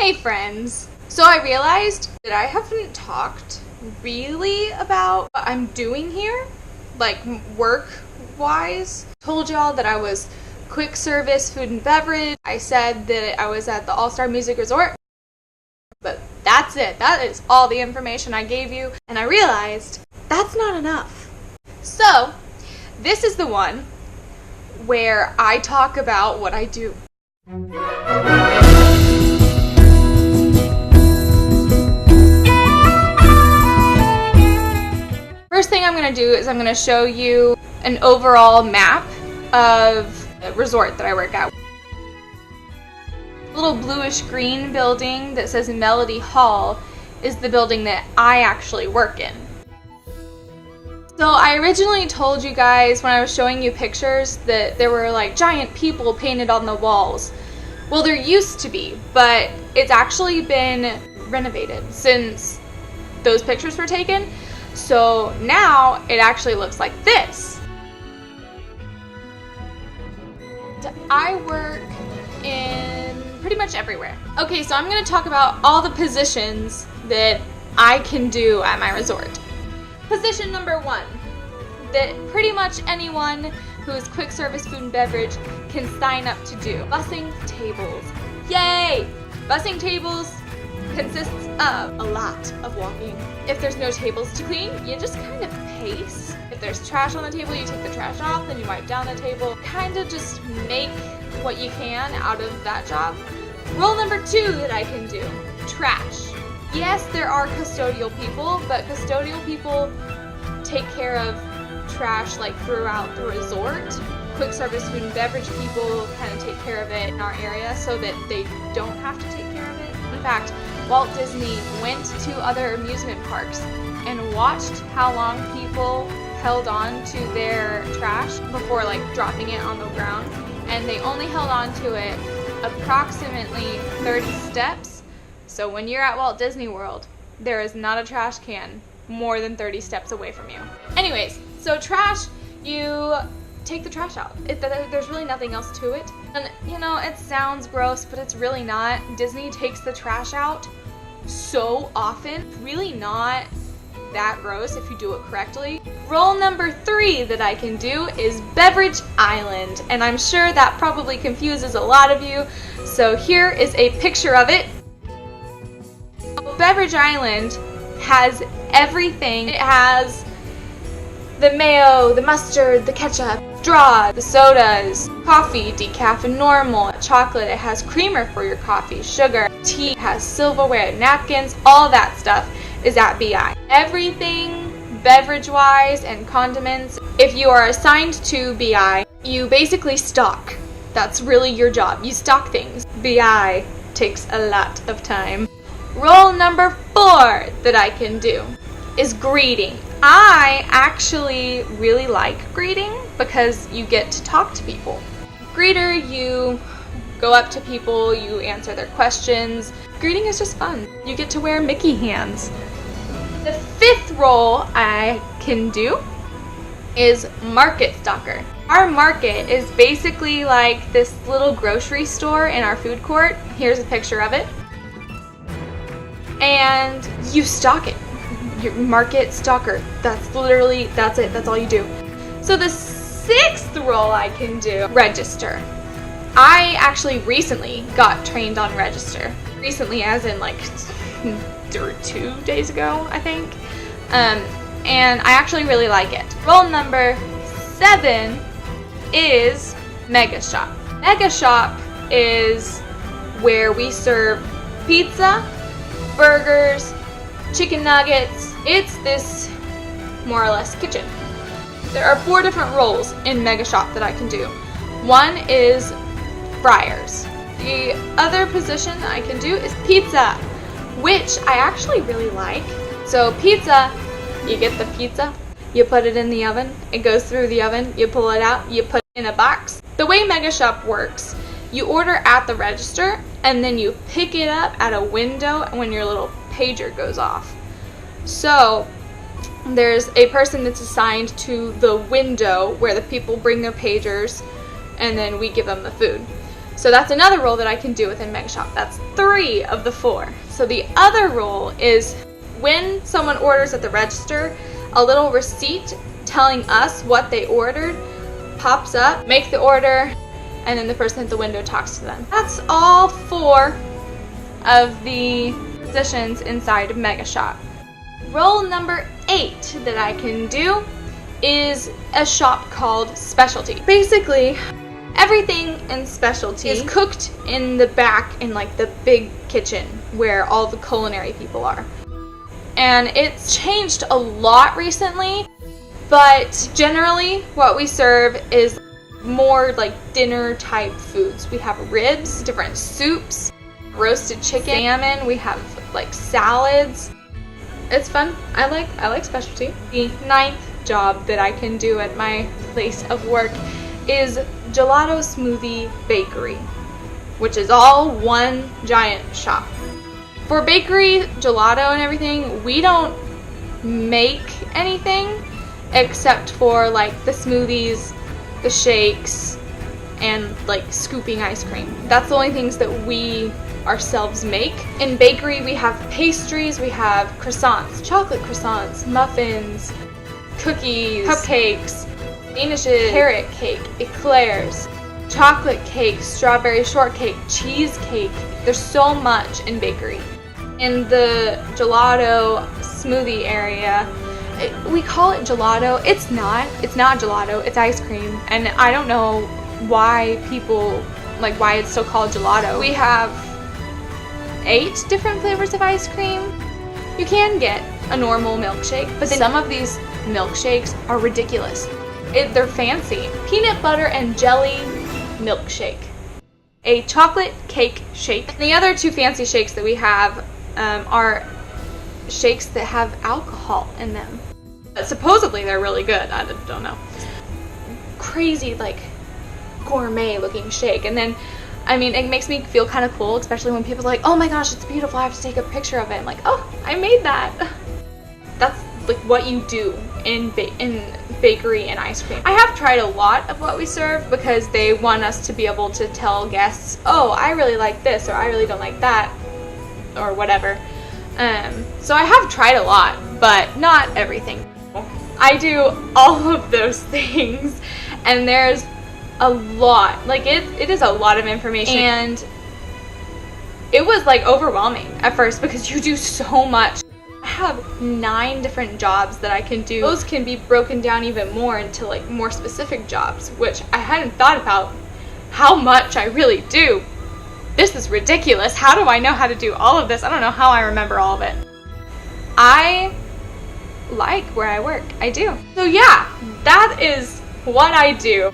Hey friends! So I realized that I haven't talked really about what I'm doing here, like work-wise. Told y'all that I was quick service food and beverage. I said that I was at the All-Star Music Resort, but that's it. That is all the information I gave you, and I realized that's not enough. So this is the one where I talk about what I do. First thing I'm going to do is I'm going to show you an overall map of the resort that I work at. A little bluish green building that says Melody Hall is the building that I actually work in. So I originally told you guys when I was showing you pictures that there were like giant people painted on the walls. Well, there used to be, but it's actually been renovated since those pictures were taken. So now it actually looks like this. I work in pretty much everywhere. Okay, so I'm going to talk about all the positions that I can do at my resort. Position number 1, that pretty much anyone who is quick service food and beverage can sign up to do. Bussing tables. Yay! Bussing tables consists of a lot of walking. If there's no tables to clean, you just kind of pace. If there's trash on the table, you take the trash off, then you wipe down the table. Kind of just make what you can out of that job. Rule number 2 that I can do, trash. Yes, there are custodial people, but custodial people take care of trash like throughout the resort. Quick service food and beverage people kind of take care of it in our area so that they don't have to take care of it. In fact, Walt Disney went to other amusement parks and watched how long people held on to their trash before like dropping it on the ground, and they only held on to it approximately 30 steps. So when you're at Walt Disney World, there is not a trash can more than 30 steps away from you. Anyways, so trash, you take the trash out. There's really nothing else to it. And you know, it sounds gross, but it's really not. Disney takes the trash out so often. Really not that gross if you do it correctly. Role number 3 that I can do is Beverage Island. And I'm sure that probably confuses a lot of you. So here is a picture of it. Beverage Island has everything. It has the mayo, the mustard, the ketchup, straw, the sodas, coffee, decaf and normal, chocolate. It has creamer for your coffee, sugar, tea, it has silverware, napkins, all that stuff is at BI. Everything beverage-wise and condiments, if you are assigned to BI, you basically stock. That's really your job. You stock things. BI takes a lot of time. Role number 4 that I can do is greeting. I actually really like greeting because you get to talk to people. Greeter, you go up to people, you answer their questions. Greeting is just fun. You get to wear Mickey hands. The 5th role I can do is market stalker. Our market is basically like this little grocery store in our food court. Here's a picture of it. And you stock it. Your market stalker. That's it. That's all you do. So the 6th role I can do, register. I actually recently got trained on register. Recently as in like 2 days ago, I think. And I actually really like it. Role number 7 is Mega Shop. Mega Shop is where we serve pizza, burgers, chicken nuggets. It's this more or less kitchen. There are 4 different roles in Mega Shop that I can do. One is fryers. The other position that I can do is pizza, which I actually really like. So pizza, you get the pizza, you put it in the oven, it goes through the oven, you pull it out, you put it in a box. The way Mega Shop works, you order at the register and then you pick it up at a window when your little pager goes off. So there's a person that's assigned to the window where the people bring their pagers and then we give them the food. So that's another role that I can do within Mega Shop. That's 3 of the 4. So the other role is when someone orders at the register, a little receipt telling us what they ordered pops up, make the order, and then the person at the window talks to them. That's all 4 of the positions inside of Mega Shop. Role number 8 that I can do is a shop called Specialty. Basically, everything in Specialty is cooked in the back in like the big kitchen where all the culinary people are. And it's changed a lot recently, but generally what we serve is more like dinner type foods. We have ribs, different soups, roasted chicken, salmon, we have like salads. It's fun. I like Specialty. The 9th job that I can do at my place of work is Gelato Smoothie Bakery, which is all one giant shop. For bakery, gelato and everything, we don't make anything except for like the smoothies, the shakes, and like scooping ice cream. That's the only things that we ourselves make. In bakery, we have pastries, we have croissants, chocolate croissants, muffins, cookies, cupcakes, danishes, carrot cake, eclairs, chocolate cake, strawberry shortcake, cheesecake. There's so much in bakery. In the gelato smoothie area, we call it gelato. It's not gelato, it's ice cream. And I don't know why people, like why it's so called gelato. We have 8 different flavors of ice cream. You can get a normal milkshake, but some of these milkshakes are ridiculous. They're fancy. Peanut butter and jelly milkshake. A chocolate cake shake. The other 2 fancy shakes that we have are shakes that have alcohol in them. Supposedly they're really good. I don't know. Crazy, like, gourmet looking shake. And then, I mean, it makes me feel kind of cool, especially when people are like, oh my gosh, it's beautiful, I have to take a picture of it. I'm like, oh, I made that. That's like what you do in bakery and ice cream. I have tried a lot of what we serve because they want us to be able to tell guests, oh, I really like this, or I really don't like that, or whatever. So I have tried a lot, but not everything. I do all of those things, and there's a lot, like it is a lot of information, and it was like overwhelming at first because you do so much. I have 9 different jobs that I can do. Those can be broken down even more into like more specific jobs, which I hadn't thought about how much I really do. This is ridiculous. How do I know how to do all of this? I don't know how I remember all of it. I like where I work. I do. So yeah, that is what I do.